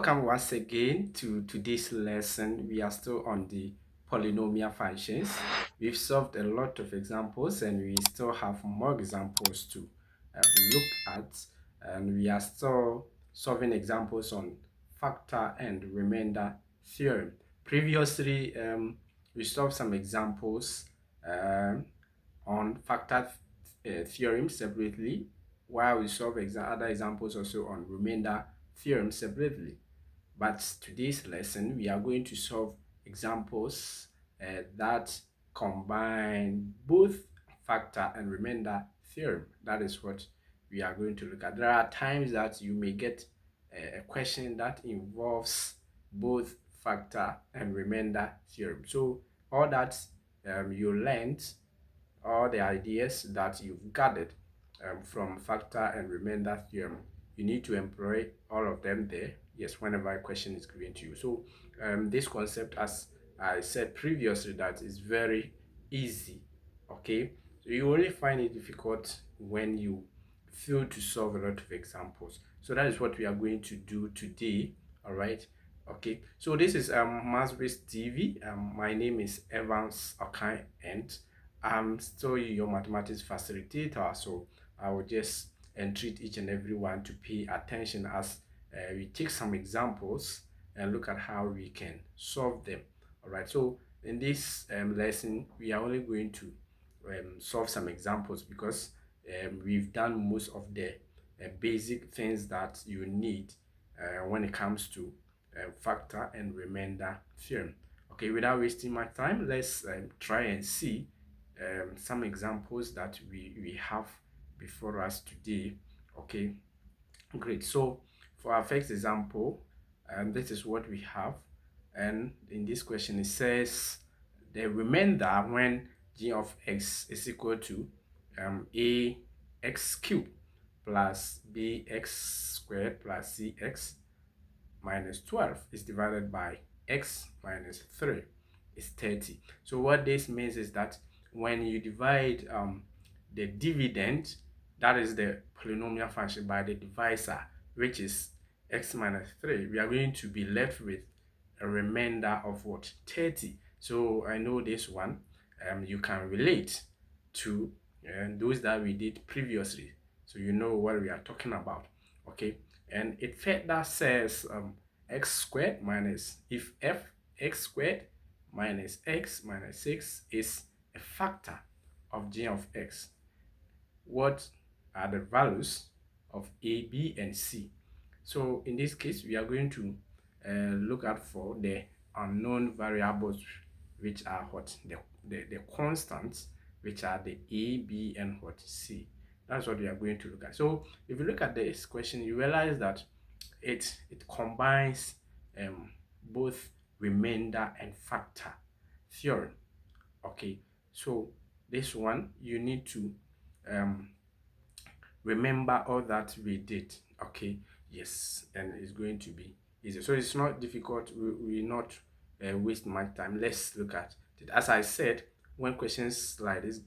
Welcome once again to today's lesson. We are still on the polynomial functions. We've solved a lot of examples and we still have more examples to look at. And we are still solving examples on factor and remainder theorem. Previously, we solved some examples um, on factor theorem separately, while we solve other examples also on remainder theorem separately. But today's lesson, we are going to solve examples that combine both factor and remainder theorem. That is what we are going to look at. There are times that you may get a question that involves both factor and remainder theorem. So all that you learned, all the ideas that you've gathered from factor and remainder theorem, you need to employ all of them there, yes, whenever a question is given to you. So this concept, as I said previously, that is very easy. Okay, so you only find it difficult when you fail to solve a lot of examples. So that is what we are going to do today. All right. Okay, so this is Maths TV. My name is Evans Okai, and I'm still your mathematics facilitator, so I will just entreat each and everyone to pay attention as we take some examples and look at how we can solve them. All right, so in this lesson, we are only going to solve some examples because we've done most of the basic things that you need when it comes to factor and remainder theorem. Okay, without wasting my time, let's try and see some examples that we have before us today. Okay, great. So for our first example, this is what we have, and in this question it says the remainder when g of x is equal to a x cubed plus b x squared plus cx minus 12 is divided by x minus 3 is 30. So what this means is that when you divide the dividend, that is the polynomial function, by the divisor, which is x minus 3, we are going to be left with a remainder of what? 30. So I know this one you can relate to those that we did previously, so you know what we are talking about. Okay, and it further says x squared minus, if f x squared minus x minus 6 is a factor of g of x, what are the values of a, b, and c? So in this case, we are going to look out for the unknown variables, which are what? The constants, which are the a, b, and what? C. That's what we are going to look at. So if you look at this question, you realize that it combines both remainder and factor theorem. Okay, so this one you need to remember all that we did. Okay, yes, and it's going to be easy, so it's not difficult. We not waste my time. Let's look at it. As I said, when questions like this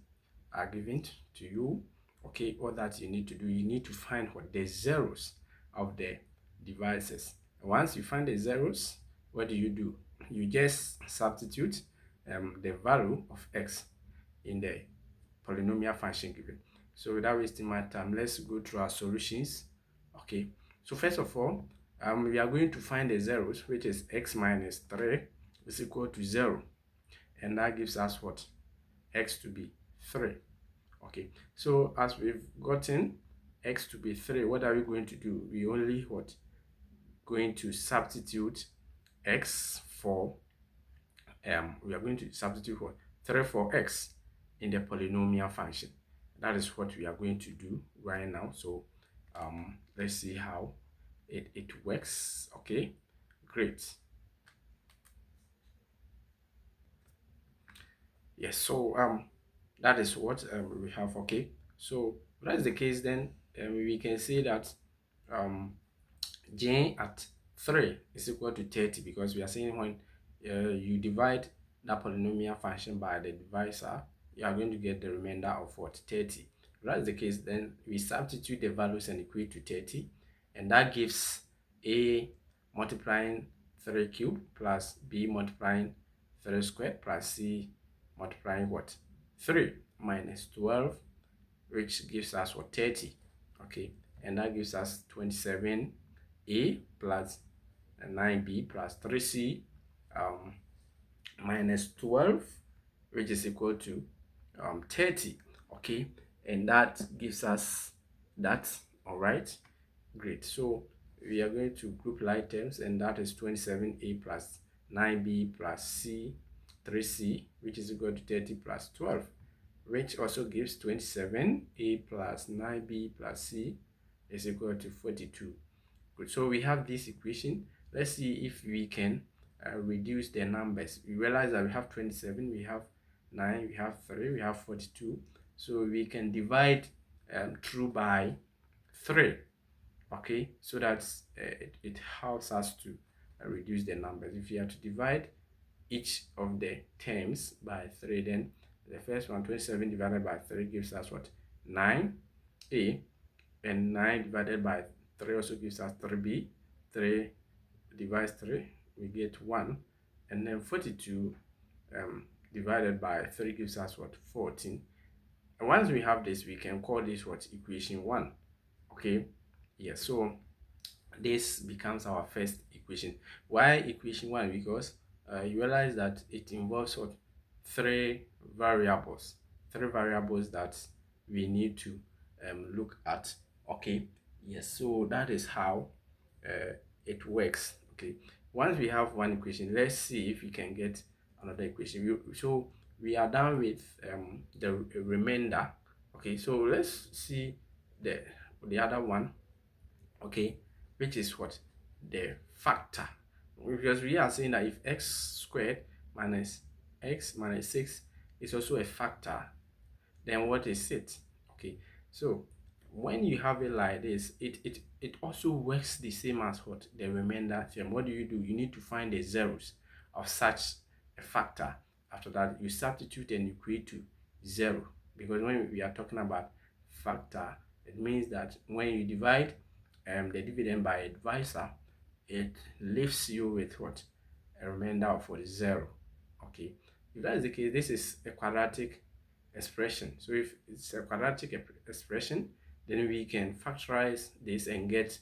are given to you, okay, all that you need to do, you need to find what the zeros of the devices. And once you find the zeros, what do? You just substitute the value of x in the polynomial function given. So without wasting my time, let's go through our solutions. Okay, so first of all, we are going to find the zeros, which is x minus 3 is equal to 0, and that gives us what? X to be 3. Okay, so as we've gotten x to be 3, what are we going to do? We only what? Going to substitute x for we are going to substitute what? 3 for x in the polynomial function. That is what we are going to do right now. So let's see how it works. Okay, great. Yes, so that is what we have. Okay, so if that's the case, then we can say that j at 3 is equal to 30, because we are saying when you divide that polynomial function by the divisor, you are going to get the remainder of what? 30. If that's the case, then we substitute the values and equate to 30, and that gives a multiplying 3 cube plus b multiplying 3 squared plus c multiplying what? 3 minus 12, which gives us what? 30. Okay, and that gives us 27a plus 9b plus 3c minus 12, which is equal to 30. Okay, and that gives us that. All right, great. So we are going to group like terms, and that is 27a plus 9b plus c 3c, which is equal to 30 plus 12, which also gives 27a plus 9b plus c is equal to 42. Good. So we have this equation. Let's see if we can reduce the numbers. We realize that we have 27, we have 9, we have 3, we have 42. So we can divide through by 3. Okay, so that's it helps us to reduce the numbers. If you have to divide each of the terms by 3, then the first one, 27 divided by 3 gives us what? 9a, and 9 divided by 3 also gives us 3b. 3 divides 3, we get 1, and then 42 divided by 3 gives us what? 14. And once we have this, we can call this what? Equation 1. Okay, yes. So this becomes our first equation. Why equation 1? Because you realize that it involves what? Three variables that we need to look at. Okay, yes. So that is how it works. Okay, once we have one equation, let's see if we can get another equation. So we are done with the remainder. Okay, so let's see the other one. Okay, which is what? The factor. Because we are saying that if x squared minus x minus 6 is also a factor, then what is it? Okay, so when you have it like this, it also works the same as what? The remainder theorem. What do? You need to find the zeros of such a factor. After that, you substitute and you equate to 0, because when we are talking about factor, it means that when you divide the dividend by a divisor, it leaves you with what? A remainder of what? 0. Okay, if that is the case, this is a quadratic expression. So if it's a quadratic expression, then we can factorize this and get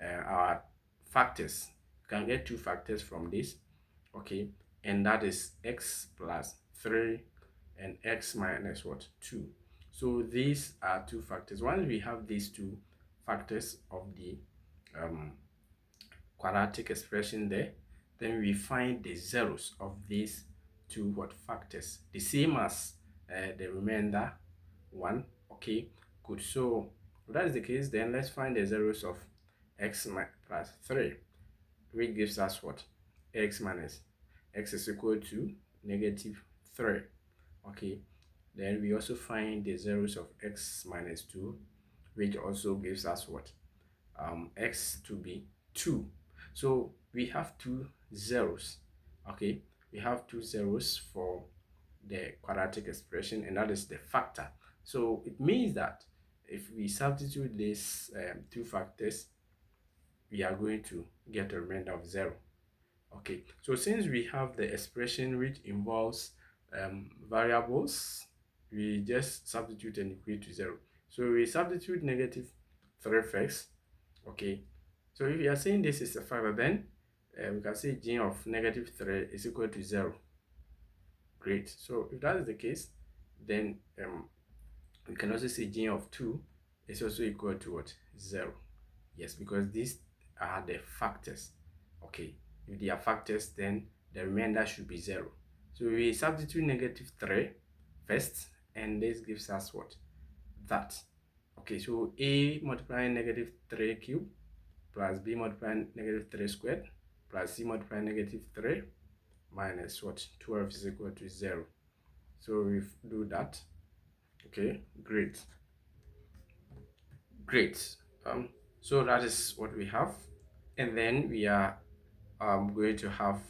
our factors. We can get two factors from this. Okay, and that is x plus 3 and x minus what? 2. So these are two factors. Once we have these two factors of the quadratic expression there, then we find the zeros of these two what? Factors, the same as the remainder one. Okay, good. So if that is the case, then let's find the zeros of x plus 3, which gives us what? X minus x is equal to negative 3. Okay, then we also find the zeros of x minus 2, which also gives us what? X to be 2. So we have two zeros. Okay, we have two zeros for the quadratic expression, and that is the factor. So it means that if we substitute these two factors, we are going to get a remainder of 0. Okay, so since we have the expression which involves variables, we just substitute and equate to 0. So we substitute negative 3 first. Okay, so if you are saying this is a factor, then we can say g of negative 3 is equal to 0. Great. So if that is the case, then we can also say g of 2 is also equal to what? 0. Yes, because these are the factors. Okay, if they are factors, then the remainder should be 0. So we substitute negative 3 first, and this gives us what? That. Okay, so a multiplying negative 3 cube plus b multiplying negative 3 squared plus c multiplying negative 3 minus what? 12 is equal to 0. So we do that. Okay, great. So that is what we have, and then we are going to have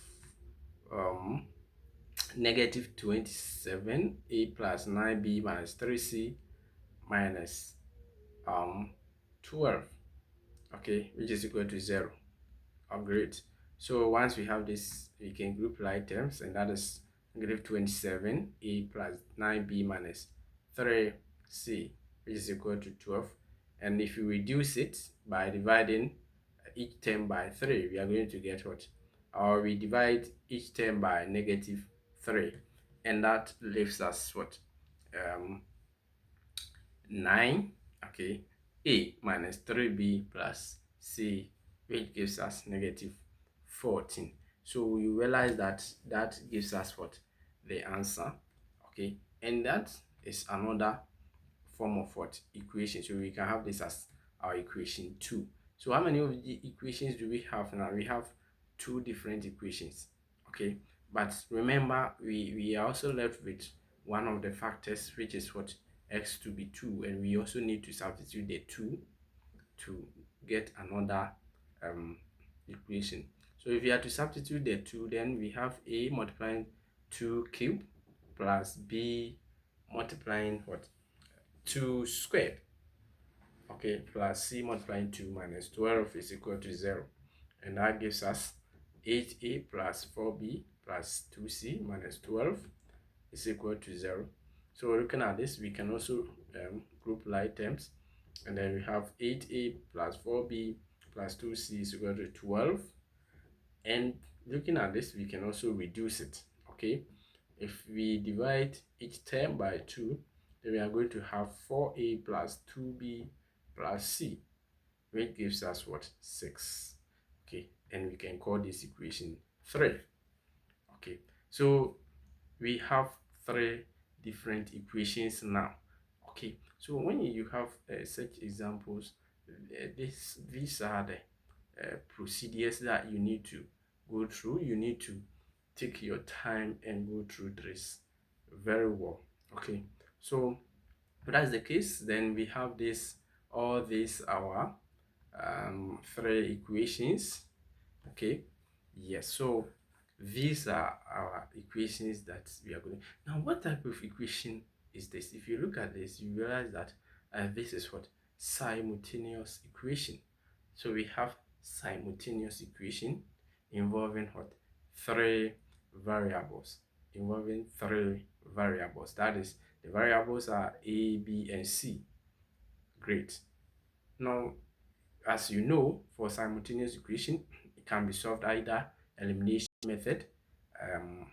negative 27a plus 9b minus 3c minus 12, okay, which is equal to 0. Oh, great. So once we have this, we can group like terms, and that is negative 27a plus 9b minus 3c, which is equal to 12. And if you reduce it by dividing each term by 3, we are going to get what? Or we divide each term by negative 3, and that leaves us what? Um, 9, okay, a minus 3b plus c, which gives us negative 14. So you realize that that gives us what? The answer, okay, and that is another form of what? Equation. So we can have this as our equation 2. So how many of the equations do we have now? We have two different equations, okay, but remember we are also left with one of the factors, which is what? X to be 2, and we also need to substitute the 2 to get another equation. So if you have to substitute the 2, then we have a multiplying 2 cube plus b multiplying what? 2 squared, okay, plus c multiplying 2 minus 12 is equal to 0, and that gives us 8a plus 4b plus 2c minus 12 is equal to 0. So looking at this, we can also group like terms, and then we have 8a plus 4b plus 2c is equal to 12. And looking at this, we can also reduce it, okay. If we divide each term by 2, then we are going to have 4a plus 2b plus c, which gives us what? 6, okay, and we can call this equation 3, okay. So we have three different equations now, okay. So when you have such examples, these are the procedures that you need to go through. You need to take your time and go through this very well, okay. So if that's the case, then we have this, all these our three equations, okay. Yes, so these are our equations that we are going. Now what type of equation is this? If you look at this, you realize that this is what? Simultaneous equation. So we have simultaneous equation involving what? Three variables. Involving three variables. That is, the variables are a, b, and c. Great. Now, as you know, for simultaneous equation, it can be solved either elimination method, um,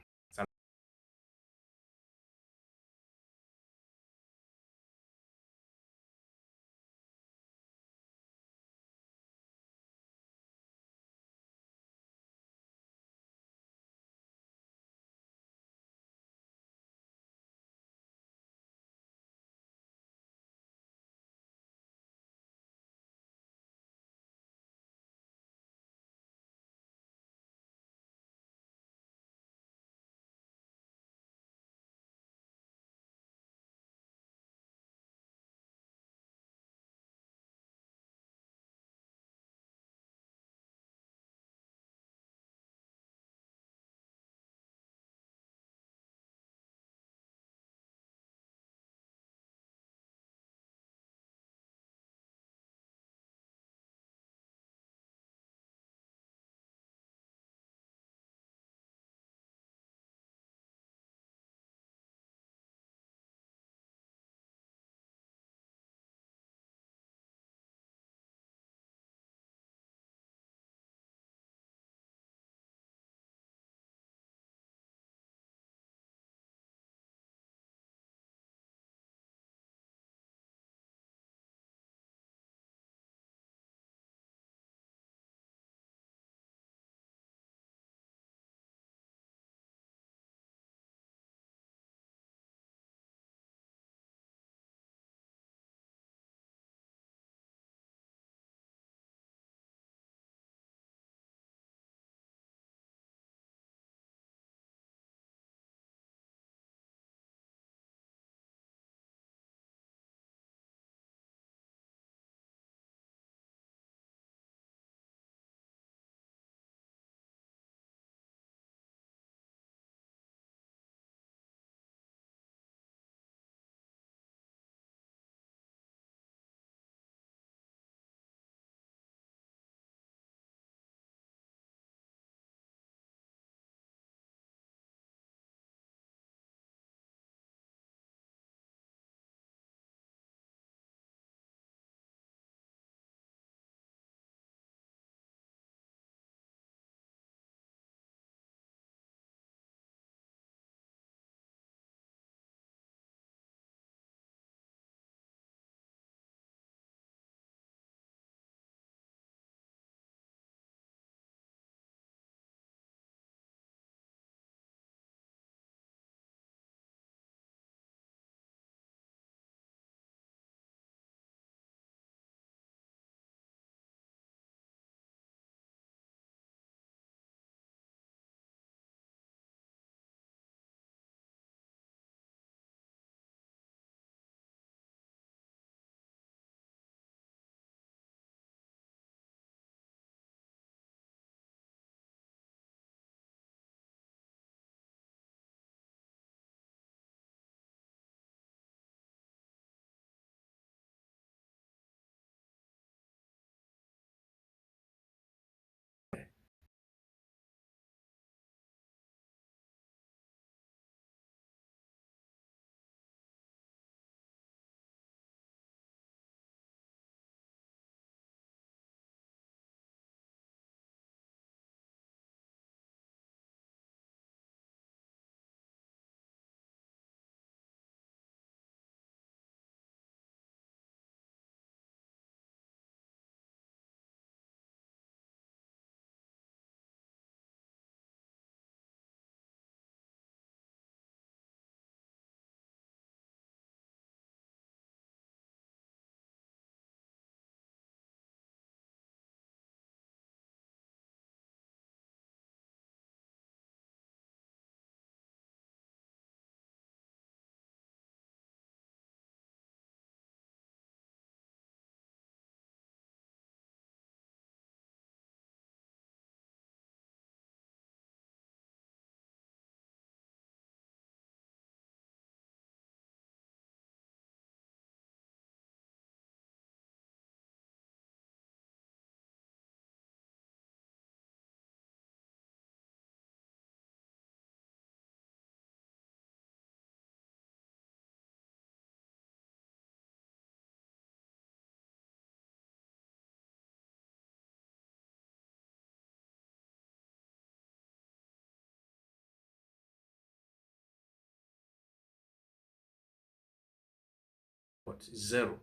what, 0.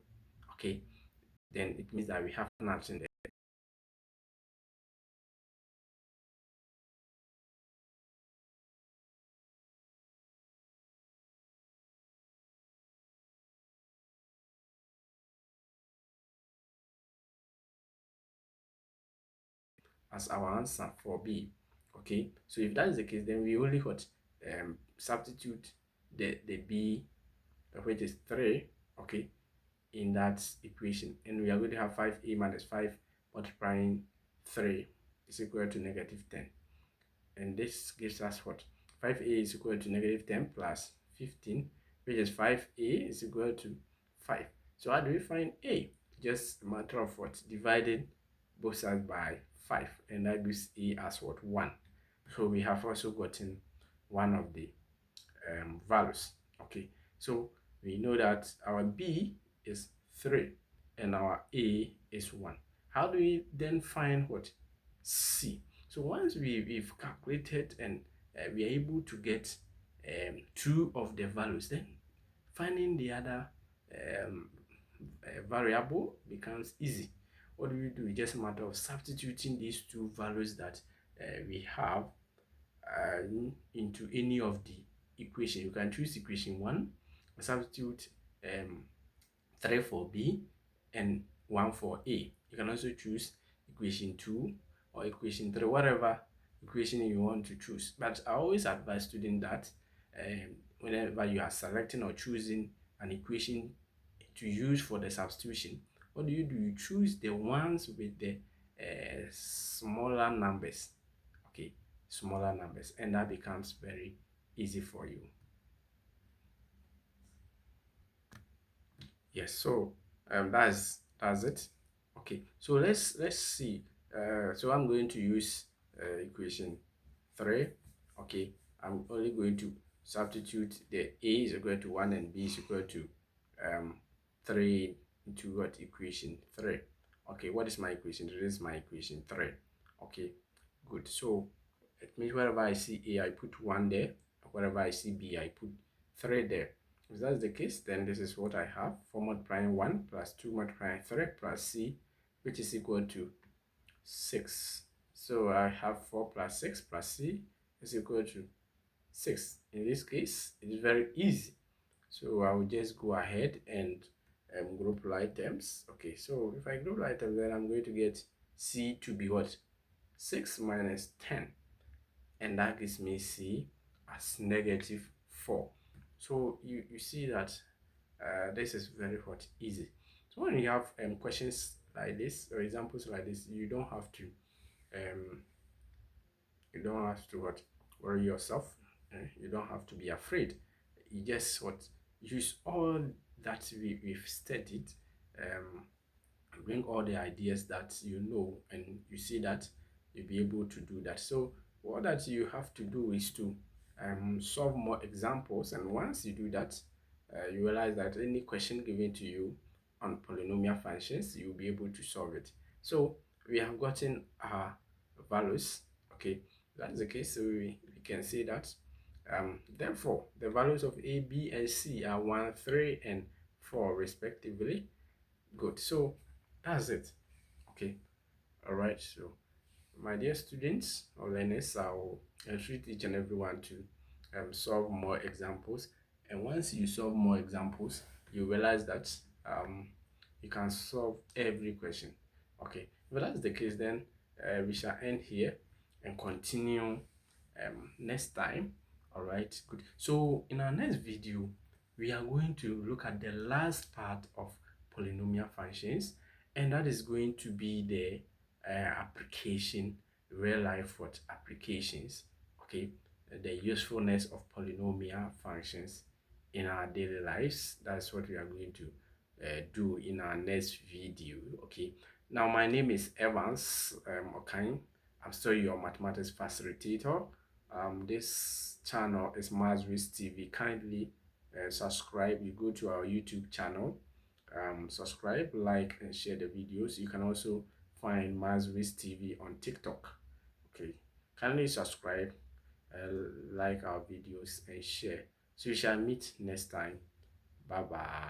Okay, then it means that we have nothing there. As our answer for B. Okay, so if that is the case, then we only what, substitute the B, which is 3, okay, in that equation, and we are going to have 5a minus 5 multiplying 3 is equal to negative 10, and this gives us what, 5a is equal to negative 10 plus 15, which is 5a is equal to 5. So how do we find a? Just a matter of what, dividing both sides by 5, and that gives a as what, 1. So we have also gotten one of the values. Okay, so we know that our b is 3 and our a is 1. How do we then find what, c? So once we've calculated and we are able to get two of the values, then finding the other um, variable becomes easy. What do we do? It's just a matter of substituting these two values that we have into any of the equation. You can choose equation 1, substitute 3 for B and 1 for A. You can also choose equation 2 or equation 3, whatever equation you want to choose. But I always advise students that whenever you are selecting or choosing an equation to use for the substitution, what do? You choose the ones with the smaller numbers. Okay, smaller numbers, and that becomes very easy for you. Yes, so that's it. Okay, so let's see. So I'm going to use equation 3. Okay, I'm only going to substitute the a is equal to 1 and b is equal to 3 into what, equation 3. Okay, what is my equation? This is my equation 3. Okay, good. So it means wherever I see a, I put 1 there. Wherever I see b, I put 3 there. If that's the case, then this is what I have: 4 multiplying 1 plus 2 multiplying 3 plus c, which is equal to 6. So I have 4 plus 6 plus c is equal to 6. In this case, it is very easy. So I will just go ahead and group items. Okay, so if I group items, then I'm going to get c to be what? 6 minus 10. And that gives me c as negative 4. So you see that this is very what, easy. So when you have questions like this or examples like this, you don't have to um, what, worry yourself. You don't have to be afraid. You just what, use all that we've studied, bring all the ideas that you know, and you see that you'll be able to do that. So what that you have to do is to solve more examples, and once you do that, you realize that any question given to you on polynomial functions, you'll be able to solve it. So we have gotten our values. Okay, that's the case. So we can say that therefore the values of a, b, and c are 1, 3, and 4 respectively. Good. So that's it. Okay, all right. So my dear students or learners, I'll entreat each and everyone to solve more examples, and once you solve more examples, you realize that you can solve every question. Okay, if that's the case, then we shall end here and continue next time. All right, good. So in our next video, we are going to look at the last part of polynomial functions, and that is going to be the application, real life what applications. Okay, the usefulness of polynomial functions in our daily lives. That's what we are going to do in our next video. Okay, now my name is Evans Okang. I'm still your mathematics facilitator. This channel is Mazris TV. Kindly subscribe. You go to our YouTube channel, subscribe, like, and share the videos. You can also find Mazris TV on TikTok. Okay, kindly subscribe, like our videos, and share. So we shall meet next time. Bye bye.